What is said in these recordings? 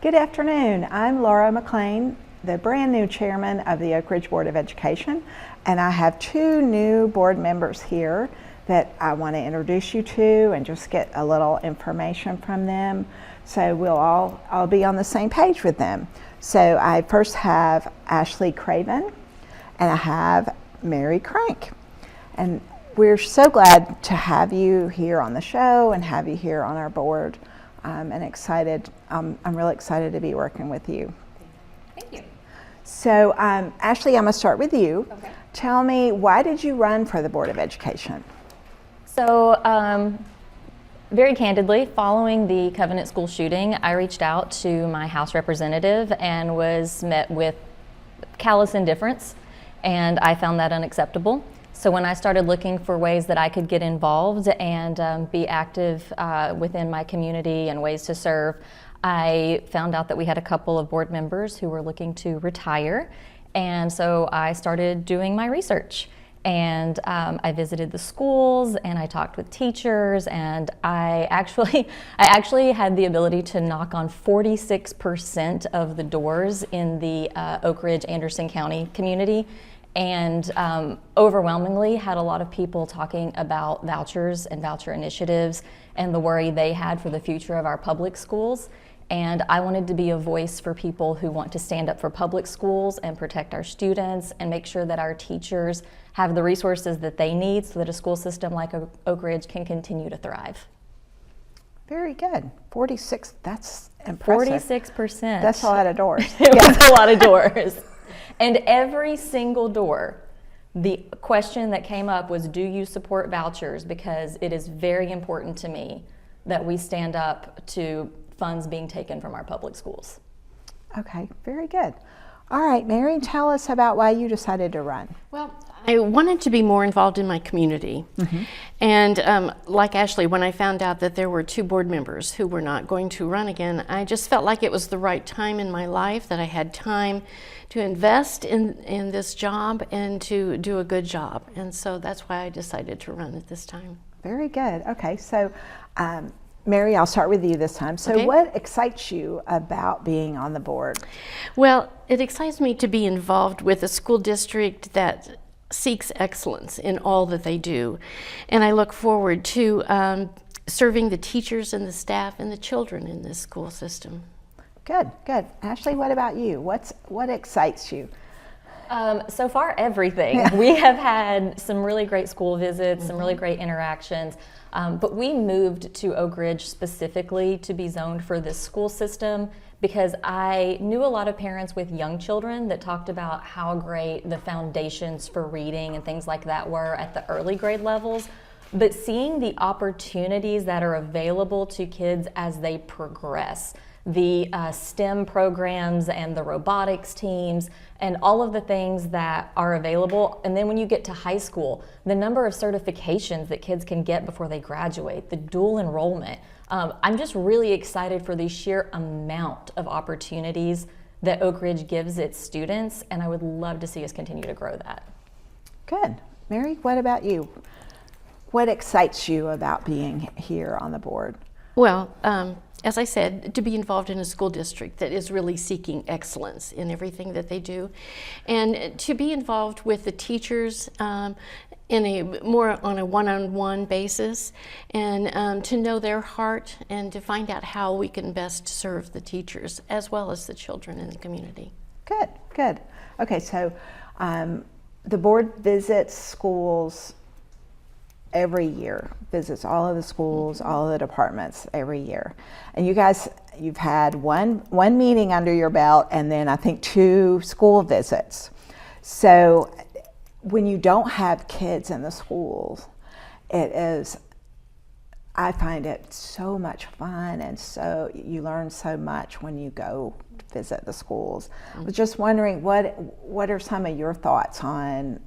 Good afternoon. I'm Laura McLean, the brand new chairman of the Oak Ridge Board of Education, and I have two new board members here that I want to introduce you to and just get a little information from them so we'll all be on the same page with them. So I first have Ashley Craven and I have Mary Crank. And we're so glad to have you here on the show and have you here on our board. And excited. I'm really excited to be working with you. Thank you. So, Ashley, I'm going to start with you. Okay. Tell me, why did you run for the Board of Education? So, very candidly, following the Covenant School shooting, I reached out to my House representative and was met with callous indifference, and I found that unacceptable. So when I started looking for ways that I could get involved and be active within my community and ways to serve, I found out that we had a couple of board members who were looking to retire. And so I started doing my research. And I visited the schools and I talked with teachers, and I actually had the ability to knock on 46% of the doors in the Oak Ridge, Anderson County community. And overwhelmingly had a lot of people talking about vouchers and voucher initiatives and the worry they had for the future of our public schools. And I wanted to be a voice for people who want to stand up for public schools and protect our students and make sure that our teachers have the resources that they need so that a school system like Oak Ridge can continue to thrive. Very good. 46, that's impressive. 46%. That's a lot of doors. It was a lot of doors. And every single door, the question that came up was, do you support vouchers? Because it is very important to me that we stand up to funds being taken from our public schools. Okay, very good. All right, Mary, tell us about why you decided to run. Well, I wanted to be more involved in my community. And like Ashley, when I found out that there were two board members who were not going to run again, I just felt like it was the right time in my life, that I had time to invest in this job and to do a good job. And so that's why I decided to run at this time. Very good. Okay, so Mary, I'll start with you this time. So Okay. What excites you about being on the board? Well, it excites me to be involved with a school district that seeks excellence in all that they do. And I look forward to serving the teachers and the staff and the children in this school system. Good, good. Ashley, what about you? What excites you? So far, everything. We have had some really great school visits, some really great interactions, but we moved to Oak Ridge specifically to be zoned for this school system because I knew a lot of parents with young children that talked about how great the foundations for reading and things like that were at the early grade levels. But seeing the opportunities that are available to kids as they progress, the STEM programs and the robotics teams and all of the things that are available. And then when you get to high school, the number of certifications that kids can get before they graduate, the dual enrollment. I'm just really excited for the sheer amount of opportunities that Oak Ridge gives its students, and I would love to see us continue to grow that. Good. Mary, what about you? What excites you about being here on the board? Well, as I said, to be involved in a school district that is really seeking excellence in everything that they do, and to be involved with the teachers in a more on a one-on-one basis, and to know their heart and to find out how we can best serve the teachers as well as the children in the community. Good, good. Okay, so the board visits schools every year, visits all of the schools, all of the departments every year. And you guys, you've had one meeting under your belt and then I think 2 school visits. So when you don't have kids in the schools, I find it so much fun, and so you learn so much when you go visit the schools. I was just wondering, what are some of your thoughts on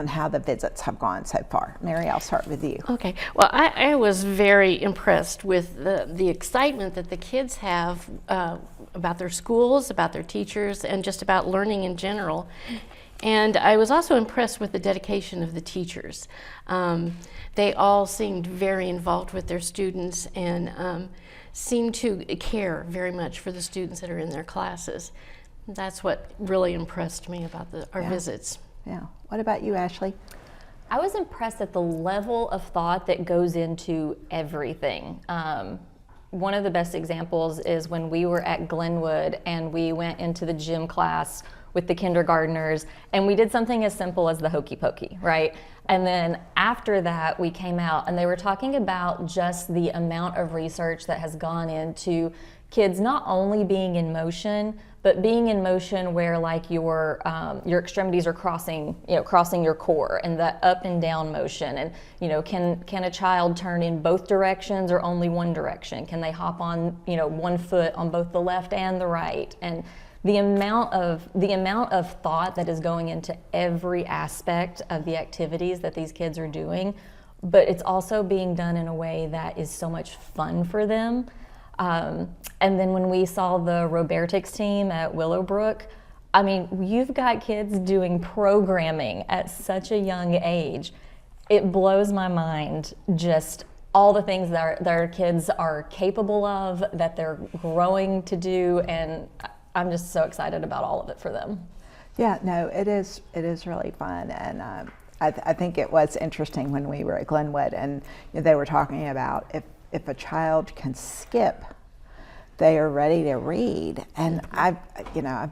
how the visits have gone so far? Mary, I'll start with you. Okay. Well, I was very impressed with the excitement that the kids have about their schools, about their teachers, and just about learning in general. And I was also impressed with the dedication of the teachers. They all seemed very involved with their students and seemed to care very much for the students that are in their classes. That's what really impressed me about our visits. Yeah. What about you, Ashley? I was impressed at the level of thought that goes into everything. One of the best examples is when we were at Glenwood and we went into the gym class with the kindergartners and we did something as simple as the hokey pokey, right? And then after that we came out and they were talking about just the amount of research that has gone into kids not only being in motion, but being in motion where like your extremities are crossing your core, and that up and down motion, and can a child turn in both directions or only one direction? Can they hop on one foot on both the left and the right? And the amount of thought that is going into every aspect of the activities that these kids are doing, but it's also being done in a way that is so much fun for them. And then when we saw the robotics team at Willowbrook, I mean, you've got kids doing programming at such a young age. It blows my mind just all the things that our kids are capable of, that they're growing to do, and I'm just so excited about all of it for them. Yeah, no, it is really fun, and I think it was interesting when we were at Glenwood and they were talking about if a child can skip, they are ready to read. And I've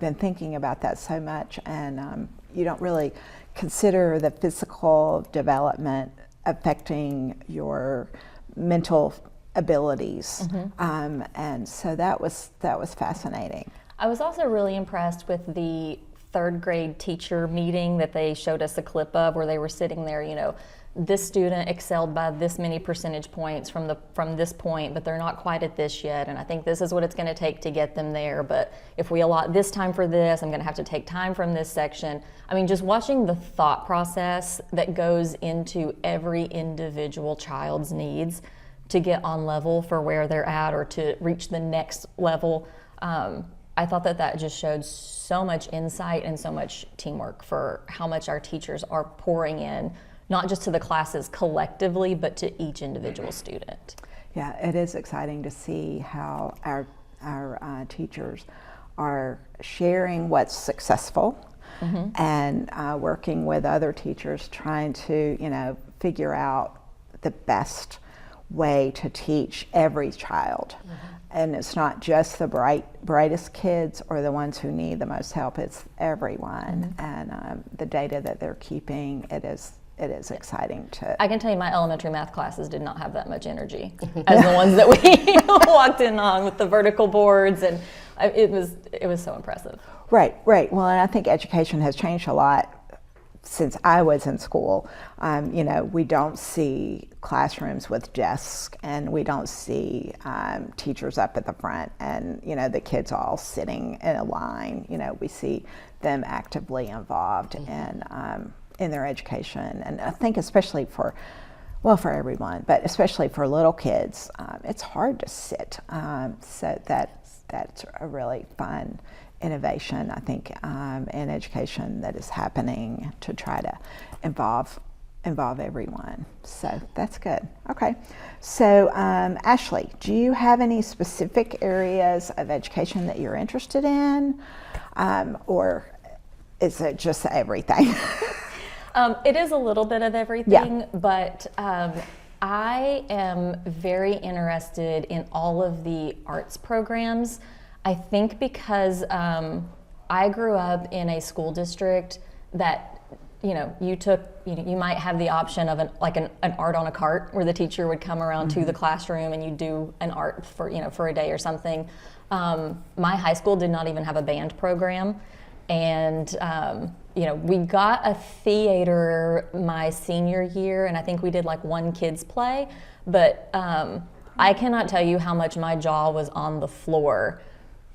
been thinking about that so much, and you don't really consider the physical development affecting your mental abilities. And so that was fascinating. I was also really impressed with the third grade teacher meeting that they showed us a clip of, where they were sitting there, this student excelled by this many percentage points from this point, but they're not quite at this yet, and I think this is what it's going to take to get them there, but if we allot this time for this, I'm going to have to take time from this section. I mean, just watching the thought process that goes into every individual child's needs to get on level for where they're at or to reach the next level, I thought that just showed so much insight and so much teamwork for how much our teachers are pouring in, not just to the classes collectively, but to each individual student. Yeah, it is exciting to see how our teachers are sharing what's successful and working with other teachers, trying to figure out the best way to teach every child. And it's not just the brightest kids or the ones who need the most help, it's everyone. And the data that they're keeping, it is exciting to... I can tell you my elementary math classes did not have that much energy as the ones that we walked in on with the vertical boards, and it was so impressive. Right. Well, and I think education has changed a lot since I was in school. We don't see classrooms with desks, and we don't see teachers up at the front and the kids all sitting in a line. We see them actively involved in their education, and I think especially for everyone, but especially for little kids, it's hard to sit. So that's a really fun innovation, I think, in education that is happening to try to involve everyone. So that's good. Okay. So Ashley, do you have any specific areas of education that you're interested in, or is it just everything? It is a little bit of everything, but I am very interested in all of the arts programs. I think because I grew up in a school district that, you might have the option of an art on a cart, where the teacher would come around to the classroom and you do an art for a day or something. My high school did not even have a band program, and we got a theater my senior year, and I think we did one kids play, but I cannot tell you how much my jaw was on the floor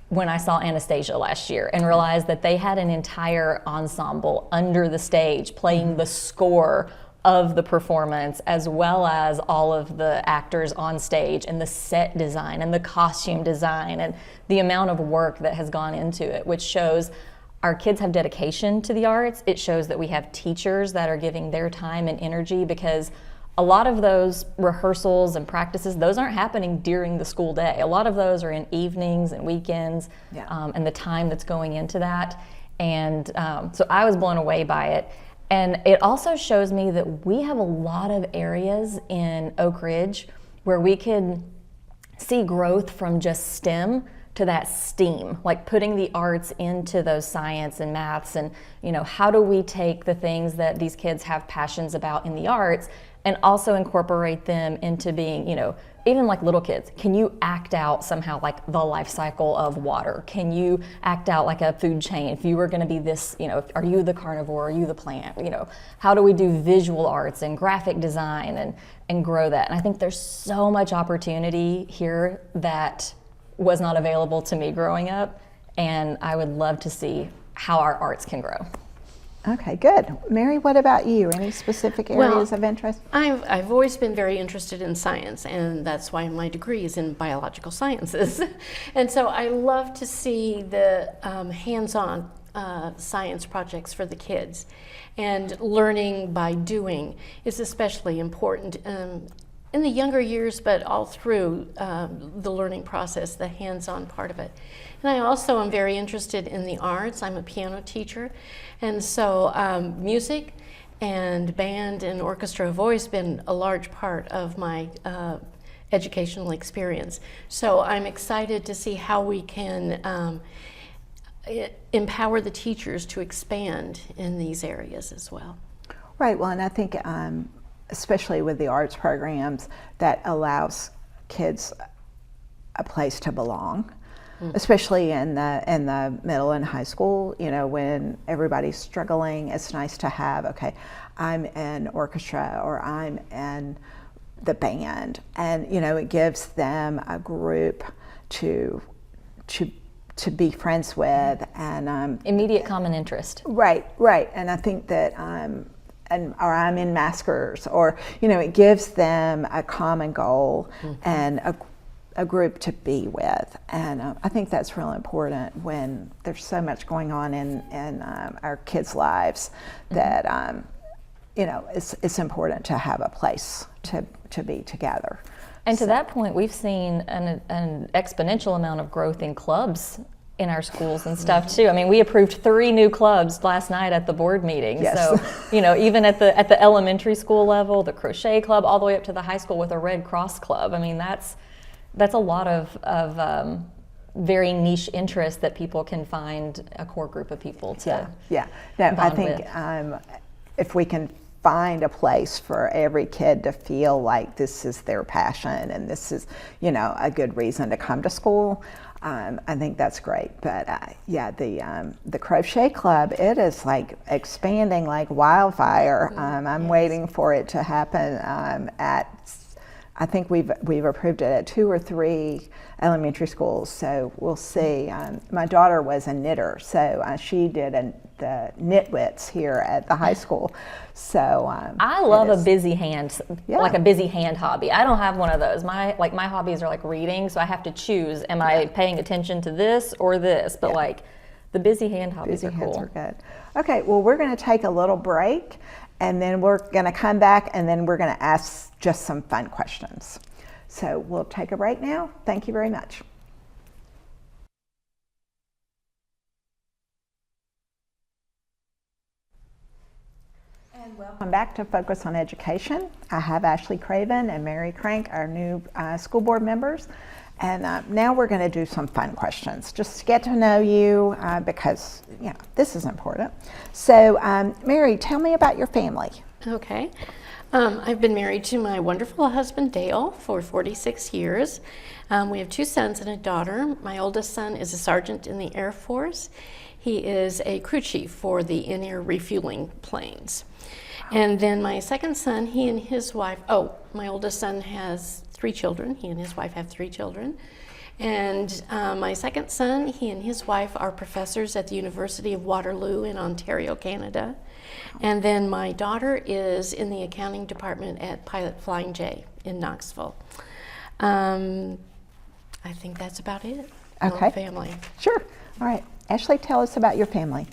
when I saw Anastasia last year and realized that they had an entire ensemble under the stage playing the score of the performance, as well as all of the actors on stage, and the set design and the costume design and the amount of work that has gone into it, which shows our kids have dedication to the arts. It shows that we have teachers that are giving their time and energy, because a lot of those rehearsals and practices, those aren't happening during the school day. A lot of those are in evenings and weekends, and the time that's going into that. And so I was blown away by it. And it also shows me that we have a lot of areas in Oak Ridge where we could see growth from just STEM to that STEAM, like putting the arts into those science and maths, and how do we take the things that these kids have passions about in the arts and also incorporate them into being, even like little kids, can you act out somehow like the life cycle of water? Can you act out like a food chain? If you were going to be this, are you the carnivore? Are you the plant? How do we do visual arts and graphic design and grow that? And I think there's so much opportunity here that was not available to me growing up, and I would love to see how our arts can grow. Okay, good. Mary, what about you? Any specific areas of interest? I've always been very interested in science, and that's why my degree is in biological sciences. And so I love to see the hands-on science projects for the kids. And learning by doing is especially important in the younger years, but all through the learning process, the hands-on part of it. And I also am very interested in the arts. I'm a piano teacher, and so music and band and orchestra have always been a large part of my educational experience. So I'm excited to see how we can empower the teachers to expand in these areas as well. Right, well, and I think especially with the arts programs, that allows kids a place to belong, especially in the middle and high school. When everybody's struggling, it's nice to have, okay, I'm in orchestra or I'm in the band, and it gives them a group to be friends with, and immediate common interest. Right, and I think that or I'm in maskers, or it gives them a common goal and a group to be with, and I think that's really important when there's so much going on in our kids' lives that it's important to have a place to be together. And to that point, we've seen an exponential amount of growth in clubs in our schools and stuff too. I mean, we approved 3 new clubs last night at the board meeting. Yes. So, even at the elementary school level, the crochet club, all the way up to the high school with a Red Cross club. I mean, that's a lot of very niche interest that people can find a core group of people to No, I bond think with. If we can find a place for every kid to feel like this is their passion and this is, a good reason to come to school, I think that's great. But the crochet club, it is like expanding like wildfire. I'm waiting for it to happen I think we've approved it at 2 or 3 elementary schools, so we'll see. My daughter was a knitter, so she did the Knitwits here at the high school. So I love a busy hand, like a busy hand hobby. I don't have one of those. My hobbies are like reading, so I have to choose. Am I paying attention to this or this? But like the busy hand hobbies are cool. Busy hands are good. Okay, well, we're going to take a little break, and then we're going to come back, and then we're going to ask just some fun questions. So we'll take a break now. Thank you very much. And welcome back to Focus on Education. I have Ashley Craven and Mary Crank, our new school board members. And now we're going to do some fun questions, just to get to know you, because this is important. So Mary, tell me about your family. Okay. I've been married to my wonderful husband, Dale, for 46 years. We have 2 sons and a daughter. My oldest son is a sergeant in the Air Force. He is a crew chief for the in-air refueling planes. And then my second son, he and his wife, my oldest son has 3 children. He and his wife have 3 children. And my second son, he and his wife are professors at the University of Waterloo in Ontario, Canada. And then my daughter is in the accounting department at Pilot Flying J in Knoxville. I think that's about it. Okay. Family. Sure. All right. Ashley, tell us about your family.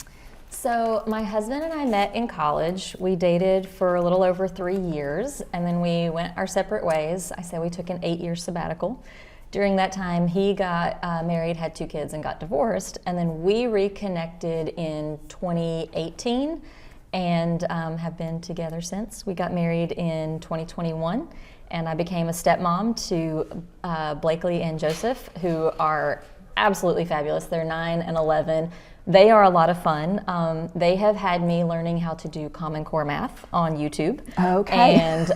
So my husband and I met in college. We dated for a little over 3 years, and then we went our separate ways. I say we took an 8-year sabbatical. During that time, he got married, had 2 kids, and got divorced. And then we reconnected in 2018 and have been together since. We got married in 2021, and I became a stepmom to Blakely and Joseph, who are absolutely fabulous. They're 9 and 11. They are a lot of fun. They have had me learning how to do Common Core math on YouTube. Okay. And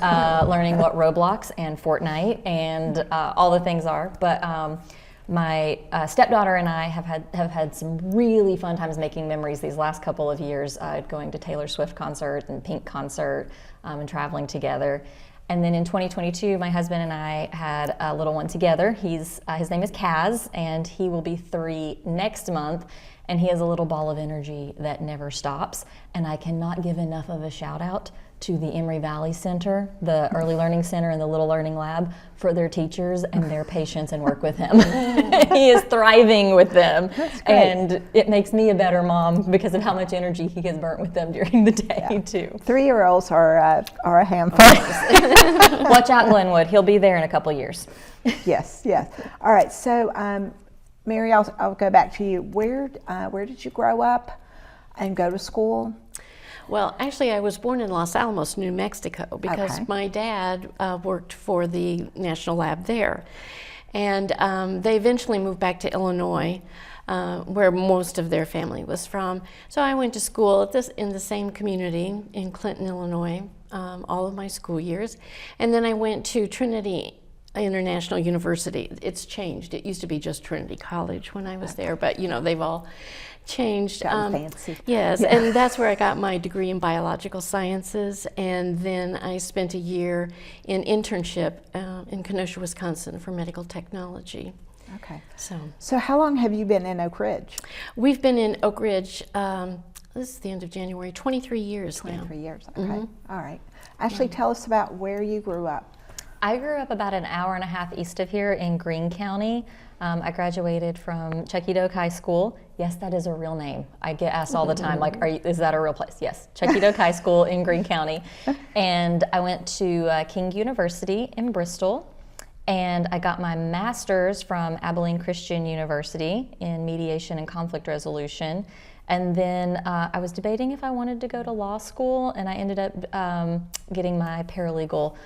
learning what Roblox and Fortnite and all the things are. But my stepdaughter and I have had some really fun times making memories these last couple of years, going to Taylor Swift concert and Pink concert and traveling together. And then in 2022, my husband and I had a little one together. His name is Kaz, and he will be 3 next month. And he has a little ball of energy that never stops. And I cannot give enough of a shout out to the Emory Valley Center, the Early Learning Center and the Little Learning Lab for their teachers and their patience and work with him. He is thriving with them. That's great. And it makes me a better mom because of how much energy he gets burnt with them during the day too. 3-year-olds are a handful. Watch out, Glenwood. He'll be there in a couple years. Yes, yes. All right, so Mary, I'll go back to you. Where did you grow up and go to school? Well, actually, I was born in Los Alamos, New Mexico, because Okay. my dad worked for the National Lab there. And they eventually moved back to Illinois, where most of their family was from. So I went to school in the same community in Clinton, Illinois, all of my school years. And then I went to Trinity International University. It's changed. It used to be just Trinity College when I was there, but they've all changed. Gotten fancy. Yes, Yeah. and that's where I got my degree in biological sciences, and then I spent a year in internship in Kenosha, Wisconsin for medical technology. Okay. So how long have you been in Oak Ridge? we've been in Oak Ridge, this is the end of January, 23 years 23 now. years. Okay. All right. Ashley, tell us about where you grew up. I grew up about an hour and a half east of here in Greene County. I graduated from Chucky Doak High School. Yes, that is a real name. I get asked all the time, like, is that a real place? Yes, Chucky Doak High School in Greene County. And I went to King University in Bristol. And I got my master's from Abilene Christian University in mediation and conflict resolution. And then I was debating if I wanted to go to law school, and I ended up getting my paralegal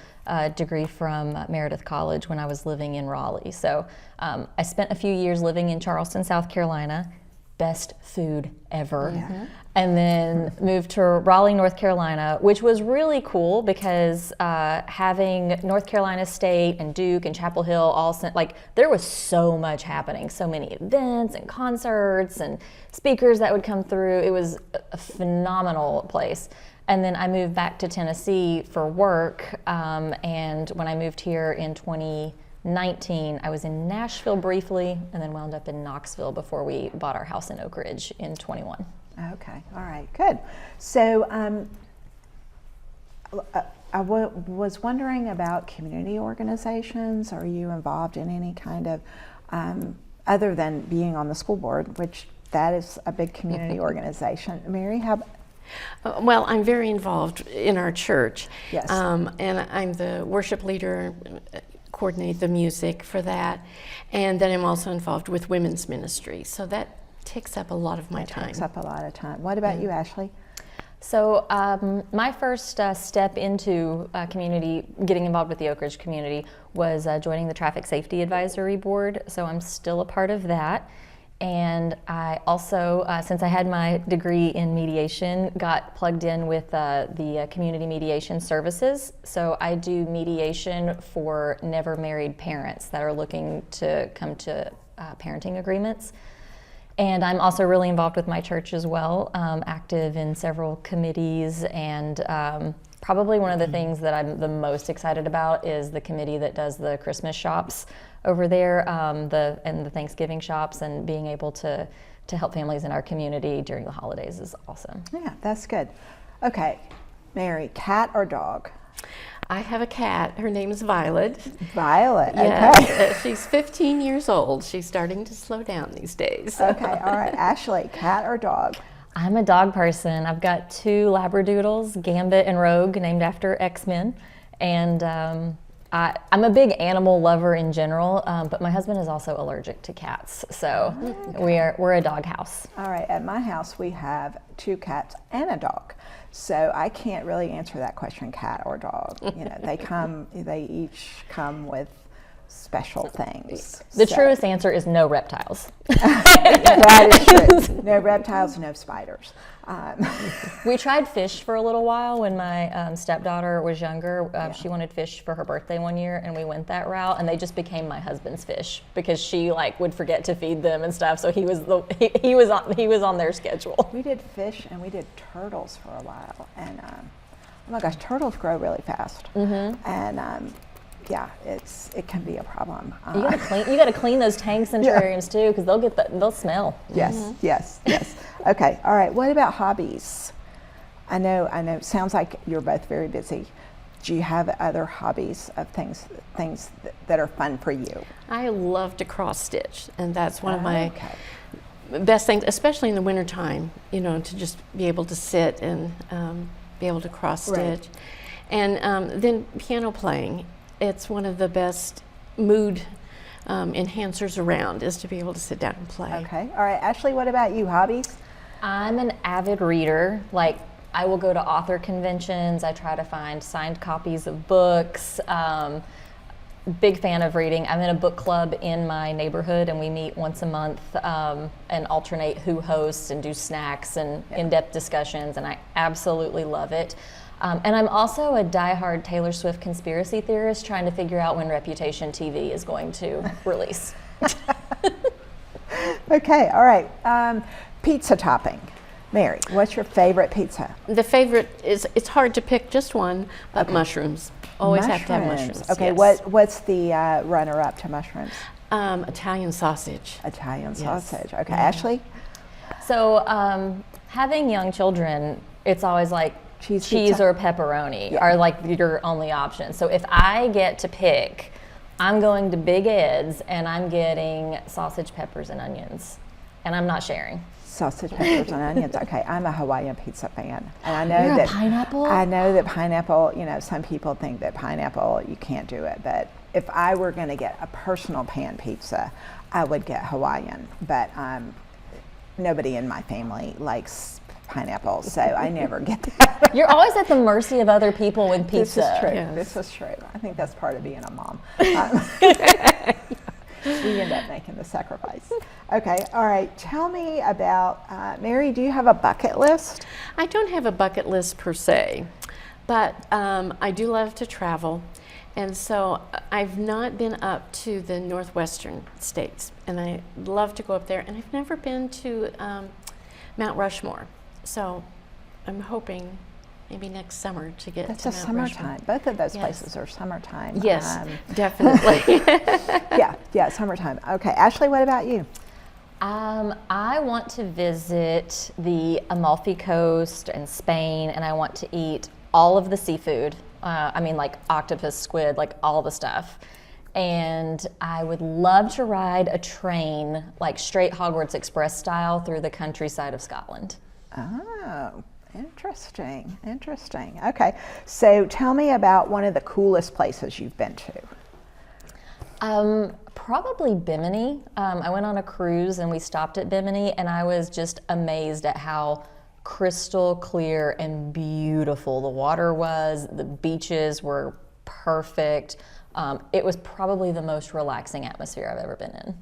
degree from Meredith College when I was living in Raleigh. So I spent a few years living in Charleston, South Carolina. Best food ever. Yeah. And then moved to Raleigh, North Carolina, which was really cool because having North Carolina State and Duke and Chapel Hill there was so much happening, so many events and concerts and speakers that would come through. It was a phenomenal place. And then I moved back to Tennessee for work, and when I moved here in 2019, I was in Nashville briefly and then wound up in Knoxville before we bought our house in Oak Ridge in 21. Okay. All right. Good. So I was wondering about community organizations. Are you involved in any kind of, other than being on the school board, which that is a big community organization? Mary, how? Well, I'm very involved in our church. Yes. And I'm the worship leader, coordinate the music for that. And then I'm also involved with women's ministry. So that takes up a lot of my time. Takes up a lot of time. What about you, Ashley? So my first step into community, getting involved with the Oak Ridge community, was joining the Traffic Safety Advisory Board. So I'm still a part of that. And I also, since I had my degree in mediation, got plugged in with the Community Mediation Services. So I do mediation for never married parents that are looking to come to parenting agreements. And I'm also really involved with my church as well, active in several committees, and probably one of the things that I'm the most excited about is the committee that does the Christmas shops over there, and the Thanksgiving shops, and being able to help families in our community during the holidays is awesome. Yeah, that's good. Okay, Mary, cat or dog? I have a cat. Her name is Violet. Violet, okay. Yes, she's 15 years old. She's starting to slow down these days. Okay, all right. Ashley, cat or dog? I'm a dog person. I've got 2 Labradoodles, Gambit and Rogue, named after X-Men. And I'm a big animal lover in general, but my husband is also allergic to cats. So we're a dog house. All right, at my house we have 2 cats and a dog. So I can't really answer that question, cat or dog. You know, they each come with special things. The truest answer is no reptiles. That is true. No reptiles, no spiders. We tried fish for a little while when my stepdaughter was younger. She wanted fish for her birthday one year, and we went that route, and they just became my husband's fish because she would forget to feed them and stuff. So he was on their schedule. We did fish and we did turtles for a while, and oh my gosh, turtles grow really fast, and yeah, it can be a problem. You gotta clean those tanks and terrariums too, because they'll smell. Yes, yes, yes. Okay, all right. What about hobbies? I know. It sounds like you're both very busy. Do you have other hobbies of things that are fun for you? I love to cross stitch, and that's one of my best things, especially in the wintertime, you know, to just be able to sit and be able to cross stitch. Right. And then piano playing. It's one of the best mood enhancers around, is to be able to sit down and play. Okay. All right. Ashley, what about you? Hobbies? I'm an avid reader. Like, I will go to author conventions. I try to find signed copies of books. Big fan of reading. I'm in a book club in my neighborhood, and we meet once a month and alternate who hosts and do snacks and in-depth discussions, and I absolutely love it. And I'm also a diehard Taylor Swift conspiracy theorist, trying to figure out when Reputation TV is going to release. Okay, all right. Pizza topping. Mary, what's your favorite pizza? The favorite is, it's hard to pick just one, but mushrooms. Always have to have mushrooms. Okay, yes. what's the runner-up to mushrooms? Italian sausage. Italian sausage. Okay, Ashley? So having young children, it's always like cheese or pepperoni are like your only options. So if I get to pick, I'm going to Big Ed's and I'm getting sausage, peppers, and onions, and I'm not sharing. Sausage, peppers, and onions. Okay, I'm a Hawaiian pizza fan, and I know You're that a pineapple. I know that pineapple. You know, some people think that pineapple you can't do it, but if I were going to get a personal pan pizza, I would get Hawaiian. But nobody in my family likes pineapple, so I never get that. You're always at the mercy of other people with pizza. This is true. Yes. This is true. I think that's part of being a mom. We end up making the sacrifice. Okay, all right. Tell me about, Mary, do you have a bucket list? I don't have a bucket list per se, but I do love to travel. And so I've not been up to the northwestern states, and I love to go up there. And I've never been to Mount Rushmore. So I'm hoping maybe next summer to get That's to a Mount summertime. Rushmore. Both of those places are summertime. Yes, definitely. Yeah, summertime. Okay, Ashley, what about you? I want to visit the Amalfi Coast and Spain, and I want to eat all of the seafood. I mean, like octopus, squid, like all the stuff. And I would love to ride a train, like straight Hogwarts Express style, through the countryside of Scotland. Oh, interesting. Okay, so tell me about one of the coolest places you've been to. Probably Bimini. I went on a cruise and we stopped at Bimini, and I was just amazed at how crystal clear and beautiful the water was. The beaches were perfect. It was probably the most relaxing atmosphere I've ever been in.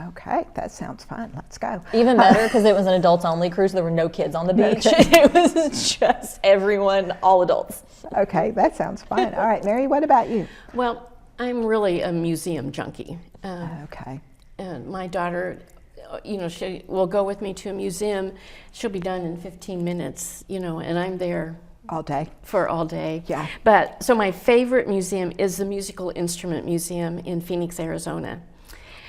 Okay, that sounds fun. Let's go. Even better because it was an adults-only cruise. There were no kids on the beach. It was just everyone, all adults. Okay, that sounds fun. All right, Mary, what about you? Well, I'm really a museum junkie. Okay. And my daughter, you know, she will go with me to a museum. She'll be done in 15 minutes, you know, and I'm there All day. for all day. Yeah. But so my favorite museum is the Musical Instrument Museum in Phoenix, Arizona.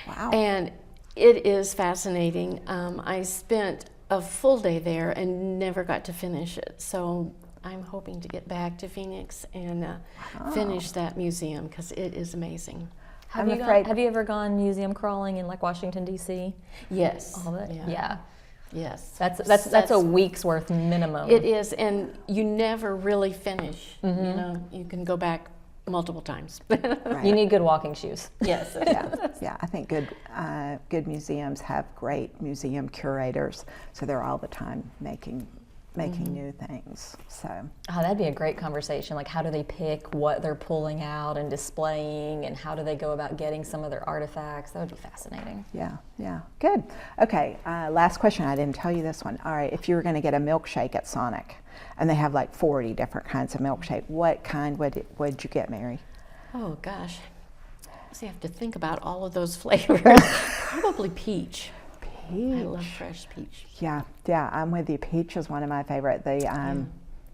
Wow. And it is fascinating. I spent a full day there and never got to finish it. So I'm hoping to get back to Phoenix and finish that museum because it is amazing. I'm afraid. Have you ever gone museum crawling in like Washington D.C.? Yes. All of it? Yeah. Yeah. Yes. That's a week's worth minimum. It is, and you never really finish. You know, you can go back multiple times. Right. You need good walking shoes. Yes. Yeah, I think good museums have great museum curators, so they're all the time making new things. So Oh, that'd be a great conversation. Like, how do they pick what they're pulling out and displaying, and how do they go about getting some of their artifacts? That would be fascinating. yeah, good. Okay, last question. I didn't tell you this one. All right, if you were going to get a milkshake at Sonic, and they have like 40 different kinds of milkshake, what kind would you get, Mary? Oh gosh. So you have to think about all of those flavors. Probably peach. I love fresh peach. Yeah, I'm with you. Peach is one of my favorite. The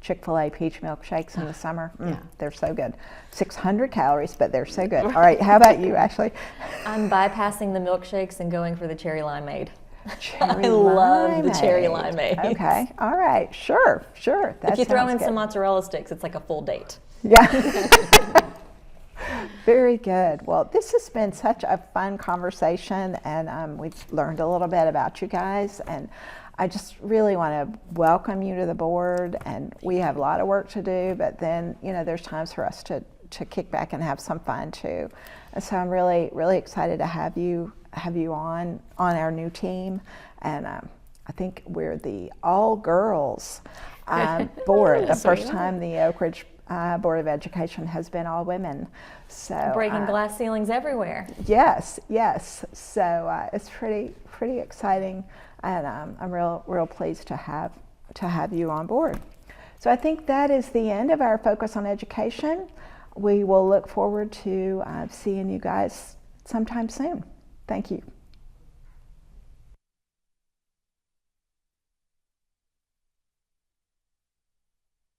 Chick-fil-A peach milkshakes in the summer, they're so good. 600 calories, but they're so good. All right, how about you, Ashley? I'm bypassing the milkshakes and going for the cherry limeade. Cherry I love the limeade. cherry limeade. Okay, all right, sure. If you throw sounds in good. some mozzarella sticks, it's like a full date. Yeah. Very good. Well, this has been such a fun conversation, and we've learned a little bit about you guys, and I just really want to welcome you to the board. And we have a lot of work to do, but then, you know, there's times for us to kick back and have some fun too. And so I'm really, really excited to have you on our new team, and I think we're the all-girls board. The first time the Oak Ridge Board of Education has been all women. So Breaking glass ceilings everywhere. Yes. So it's pretty exciting, and I'm real pleased to have you on board. So I think that is the end of our focus on education. We will look forward to seeing you guys sometime soon. Thank you.